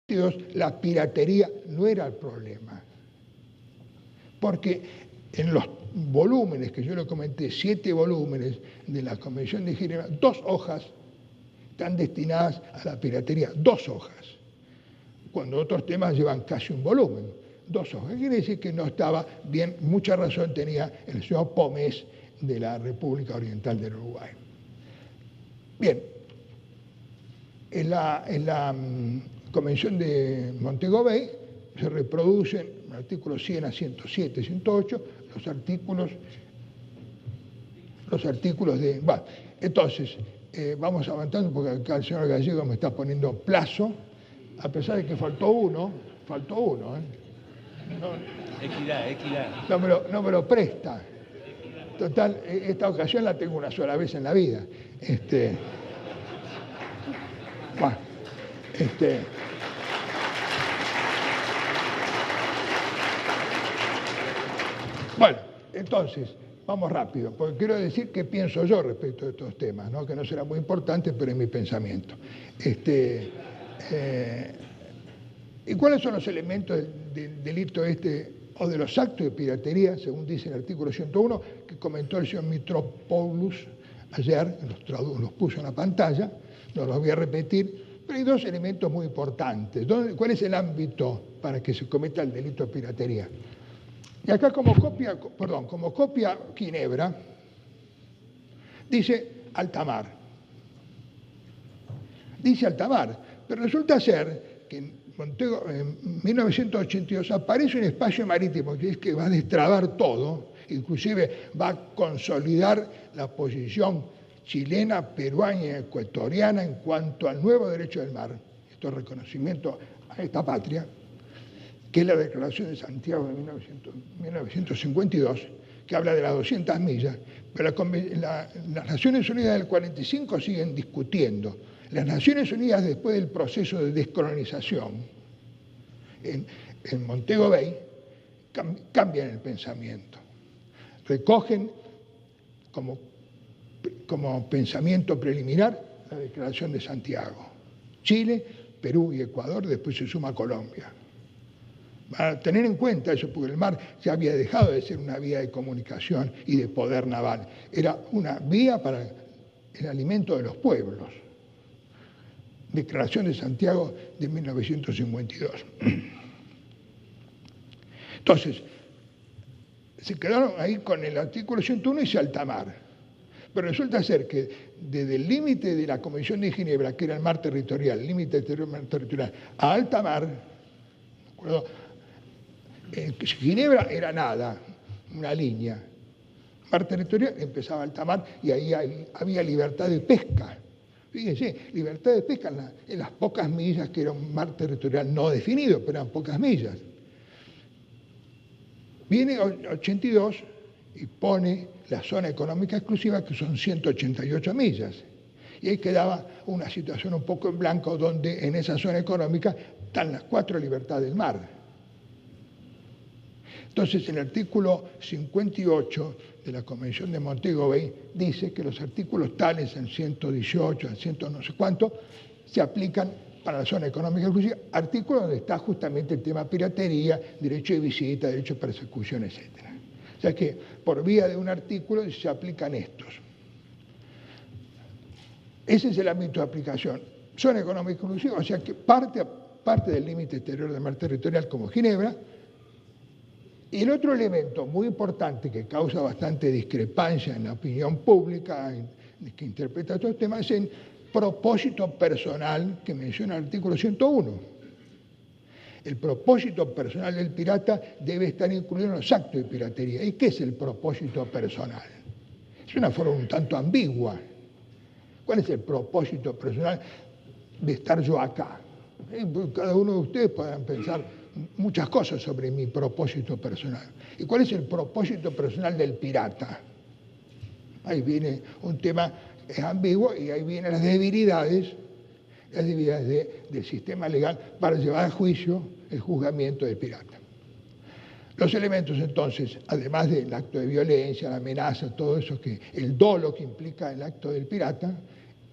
la piratería no era el problema, porque en los volúmenes que yo le comenté, 7 volúmenes de la Convención de Ginebra, 2 hojas están destinadas a la piratería, 2 hojas, cuando otros temas llevan casi un volumen, 2 hojas. Quiere decir que no estaba bien, mucha razón tenía el señor Pomés de la República Oriental del Uruguay. Bien, en la Convención de Montego Bay se reproducen artículos 100 a 107, 108, los artículos de... Bueno, entonces, vamos avanzando porque acá el señor Gallego me está poniendo plazo, a pesar de que faltó uno, Equidad. No me lo presta. Total, esta ocasión la tengo una sola vez en la vida. Bueno, entonces, vamos rápido, porque quiero decir qué pienso yo respecto de estos temas, ¿no? Que no será muy importante, pero es mi pensamiento. ¿Y cuáles son los elementos del delito o de los actos de piratería, según dice el artículo 101, que comentó el señor Mitropoulos ayer, los puso en la pantalla, no los voy a repetir, pero hay 2 elementos muy importantes. ¿Cuál es el ámbito para que se cometa el delito de piratería? Y acá como copia Ginebra, dice alta mar. Dice alta mar, pero resulta ser que en 1982 aparece un espacio marítimo que es que va a destrabar todo, inclusive va a consolidar la posición chilena, peruana y ecuatoriana en cuanto al nuevo derecho del mar, esto es reconocimiento a esta patria, que es la Declaración de Santiago de 1952, que habla de las 200 millas, pero las Naciones Unidas del 45 siguen discutiendo. Las Naciones Unidas, después del proceso de descolonización en Montego Bay, cambian el pensamiento. Recogen como pensamiento preliminar la Declaración de Santiago. Chile, Perú y Ecuador, después se suma Colombia. Para tener en cuenta eso, porque el mar ya había dejado de ser una vía de comunicación y de poder naval, era una vía para el alimento de los pueblos. Declaración de Santiago de 1952. Entonces, se quedaron ahí con el artículo 101 y alta mar. Pero resulta ser que desde el límite de la Convención de Ginebra, que era el mar territorial, el límite exterior mar territorial, a alta mar, ¿de acuerdo? Ginebra era nada, una línea. Mar territorial empezaba alta mar y ahí había libertad de pesca. Fíjense, libertad de pesca en las pocas millas que era un mar territorial no definido, pero eran pocas millas. Viene 82 y pone la zona económica exclusiva, que son 188 millas. Y ahí quedaba una situación un poco en blanco, donde en esa zona económica están las 4 libertades del mar. Entonces, el artículo 58 de la Convención de Montego Bay dice que los artículos tales, en 118, en 100 no sé cuánto, se aplican para la zona económica exclusiva, artículo donde está justamente el tema piratería, derecho de visita, derecho de persecución, etc. O sea que por vía de un artículo se aplican estos. Ese es el ámbito de aplicación. Zona económica exclusiva, o sea que parte del límite exterior del mar territorial como Ginebra. Y el otro elemento muy importante que causa bastante discrepancia en la opinión pública que interpreta estos temas es el propósito personal que menciona el artículo 101. El propósito personal del pirata debe estar incluido en los actos de piratería. ¿Y qué es el propósito personal? Es una forma un tanto ambigua. ¿Cuál es el propósito personal de estar yo acá? Cada uno de ustedes podrán pensar muchas cosas sobre mi propósito personal. ¿Y cuál es el propósito personal del pirata? Ahí viene un tema ambiguo y ahí vienen las debilidades del sistema legal para llevar a juicio el juzgamiento del pirata. Los elementos entonces, además del acto de violencia, la amenaza, todo eso, el dolo que implica el acto del pirata,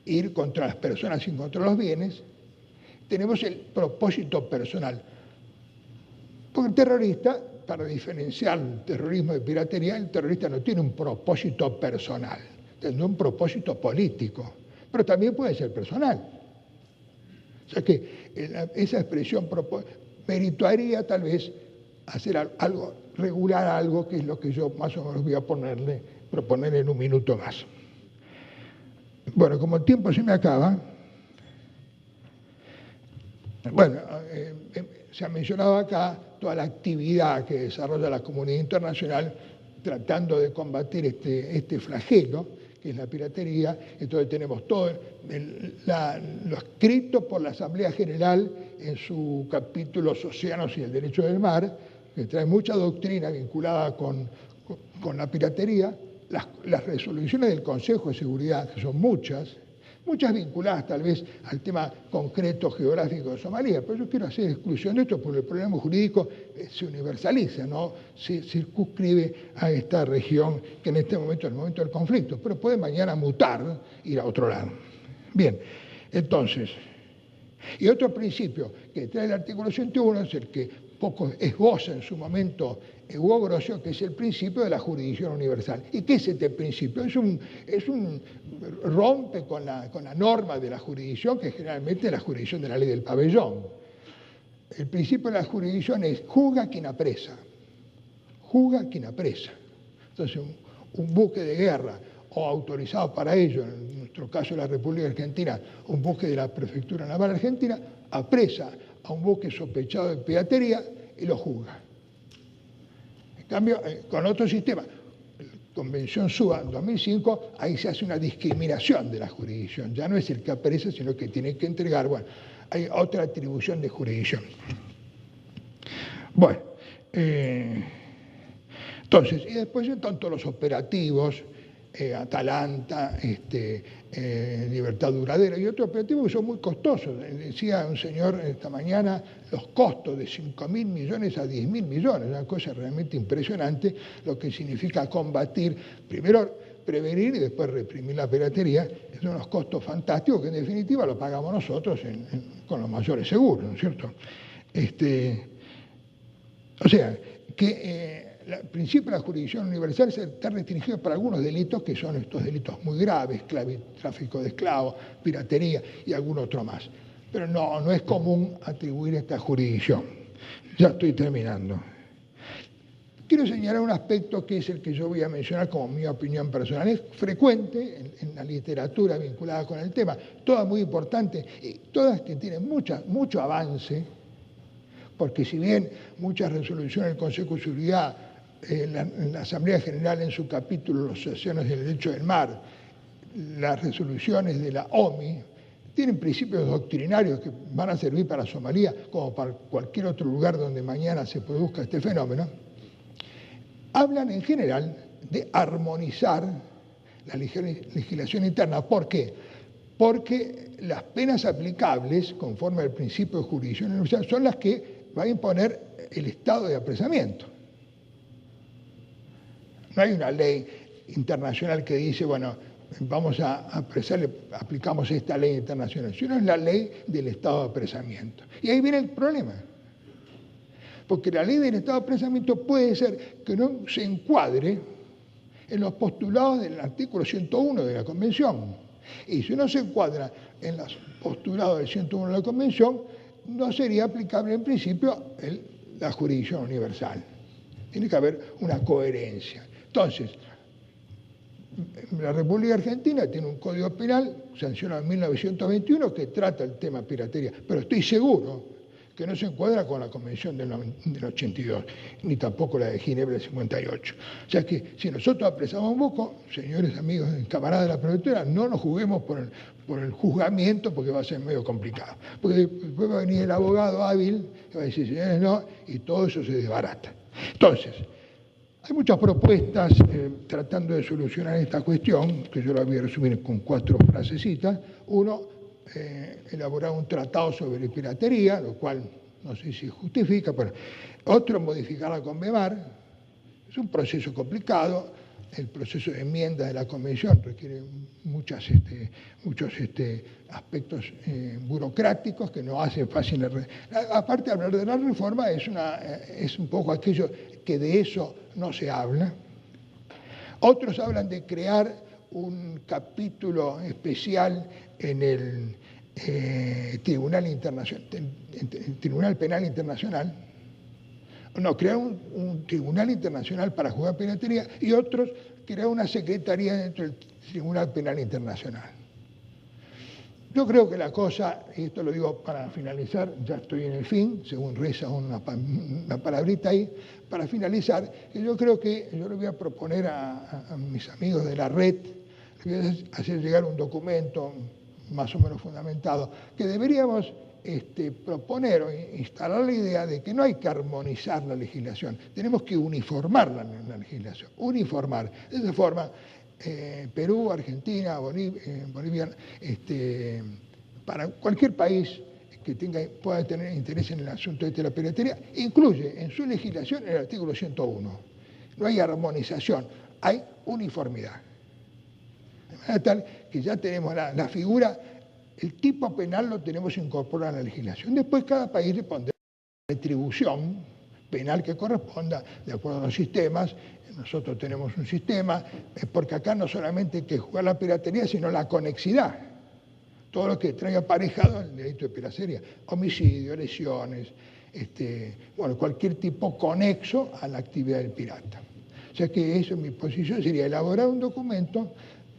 ir contra las personas y contra los bienes, tenemos el propósito personal. Porque el terrorista, para diferenciar el terrorismo de piratería, el terrorista no tiene un propósito personal, tiene un propósito político, pero también puede ser personal. O sea que esa expresión meritaría tal vez hacer algo, regular algo, que es lo que yo más o menos voy a proponer en un minuto más. Bueno, como el tiempo se me acaba, bueno, se ha mencionado acá toda la actividad que desarrolla la comunidad internacional tratando de combatir este flagelo, que es la piratería. Entonces tenemos todo lo escrito por la Asamblea General en su capítulo Los océanos y el derecho del mar, que trae mucha doctrina vinculada con la piratería, las resoluciones del Consejo de Seguridad, que son muchas vinculadas tal vez al tema concreto geográfico de Somalia, pero yo quiero hacer exclusión de esto porque el problema jurídico se universaliza, no se circunscribe a esta región que en este momento es el momento del conflicto, pero puede mañana mutar, ir a otro lado. Bien, entonces, y otro principio que trae el artículo 101 es el que poco esboza en su momento Hugo Grocio, que es el principio de la jurisdicción universal. ¿Y qué es este principio? Rompe con la norma de la jurisdicción, que es generalmente la jurisdicción de la ley del pabellón. El principio de la jurisdicción es juzga quien apresa. Juzga quien apresa. Entonces, un buque de guerra, o autorizado para ello, en nuestro caso la República Argentina, un buque de la Prefectura Naval Argentina, apresa a un buque sospechado de piratería y lo juzga. En cambio, con otro sistema, la Convención SUA 2005, ahí se hace una discriminación de la jurisdicción. Ya no es el que apresa, sino que tiene que entregar. Bueno, hay otra atribución de jurisdicción. Bueno, entonces, y después están todos los operativos, Atalanta, Libertad Duradera y otros operativos que son muy costosos. Decía un señor esta mañana los costos de 5.000 millones a 10.000 millones, una cosa realmente impresionante, lo que significa combatir, primero prevenir y después reprimir la piratería. Son unos costos fantásticos que en definitiva lo pagamos nosotros con los mayores seguros, ¿no es cierto? O sea, que el principio de la jurisdicción universal está restringido para algunos delitos que son estos delitos muy graves, tráfico de esclavos, piratería y algún otro más. Pero no es común atribuir esta jurisdicción. Ya estoy terminando. Quiero señalar un aspecto que es el que yo voy a mencionar como mi opinión personal. Es frecuente en la literatura vinculada con el tema, todas muy importantes, y todas que tienen mucho avance, porque si bien muchas resoluciones del Consejo de Seguridad, en la Asamblea General en su capítulo Los océanos y el derecho del mar, las resoluciones de la OMI, tienen principios doctrinarios que van a servir para Somalia como para cualquier otro lugar donde mañana se produzca este fenómeno, hablan en general de armonizar la legislación interna. ¿Por qué? Porque las penas aplicables, conforme al principio de jurisdicción universal, son las que va a imponer el estado de apresamiento. No hay una ley internacional que dice, bueno, vamos a apresarle, aplicamos esta ley internacional, sino es la ley del estado de apresamiento. Y ahí viene el problema. Porque la ley del estado de apresamiento puede ser que no se encuadre en los postulados del artículo 101 de la Convención. Y si no se encuadra en los postulados del 101 de la Convención, no sería aplicable en principio la jurisdicción universal. Tiene que haber una coherencia. Entonces, la República Argentina tiene un código penal sancionado en 1921 que trata el tema piratería, pero estoy seguro que no se encuadra con la Convención del 82, ni tampoco la de Ginebra del 58. O sea que si nosotros apresamos un buque, señores amigos, camaradas de la prefectura, no nos juguemos por el juzgamiento porque va a ser medio complicado. Porque después va a venir el abogado hábil que va a decir, señores, no, y todo eso se desbarata. Entonces, hay muchas propuestas tratando de solucionar esta cuestión, que yo la voy a resumir con 4 frasecitas. Uno, elaborar un tratado sobre piratería, lo cual no sé si justifica, pero otro, modificar la Conmemar. Es un proceso complicado, el proceso de enmienda de la Convención requiere muchos aspectos burocráticos que no hacen fácil. Aparte, hablar de la reforma es un poco aquello que de eso no se habla. Otros hablan de crear un capítulo especial en el Tribunal Penal Internacional. No, crear un tribunal internacional para juzgar piratería, y otros crear una secretaría dentro del Tribunal Penal Internacional. Yo creo que la cosa, y esto lo digo para finalizar, ya estoy en el fin, según reza una palabrita ahí, para finalizar, yo creo que yo le voy a proponer a mis amigos de la red, les voy a hacer llegar un documento más o menos fundamentado, que deberíamos proponer o instalar la idea de que no hay que armonizar la legislación, tenemos que uniformar la legislación, uniformar. De esa forma, Perú, Argentina, Bolivia, para cualquier país que pueda tener interés en el asunto de la piratería, incluye en su legislación el artículo 101. No hay armonización, hay uniformidad. De manera tal que ya tenemos la figura. El tipo penal lo tenemos incorporado en la legislación. Después cada país le pondrá la retribución penal que corresponda de acuerdo a los sistemas. Nosotros tenemos un sistema, porque acá no solamente hay que jugar la piratería, sino la conexidad. Todo lo que traiga aparejado el delito de piratería. Homicidio, lesiones, cualquier tipo conexo a la actividad del pirata. O sea que eso, mi posición sería elaborar un documento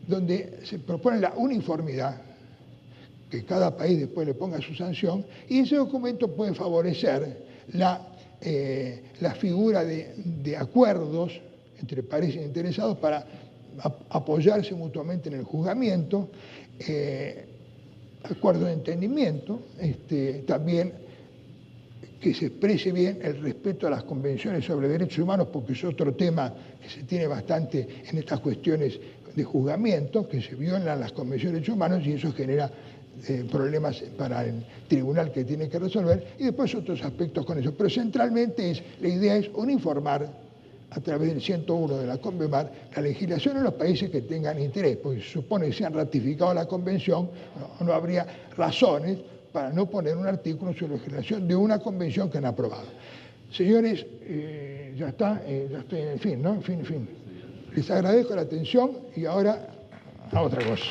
donde se propone la uniformidad, que cada país después le ponga su sanción, y ese documento puede favorecer la figura de acuerdos entre países interesados para apoyarse mutuamente en el juzgamiento, acuerdos de entendimiento, también que se exprese bien el respeto a las convenciones sobre derechos humanos, porque es otro tema que se tiene bastante en estas cuestiones de juzgamiento, que se violan las convenciones de derechos humanos y eso genera problemas para el tribunal que tiene que resolver, y después otros aspectos con eso. Pero centralmente la idea es uniformar a través del 101 de la CONVEMAR la legislación en los países que tengan interés, porque se supone que se han ratificado la convención, no habría razones para no poner un artículo sobre la legislación de una convención que han aprobado. Señores, ya estoy en el fin, ¿no? Fin. Les agradezco la atención y ahora a otra cosa.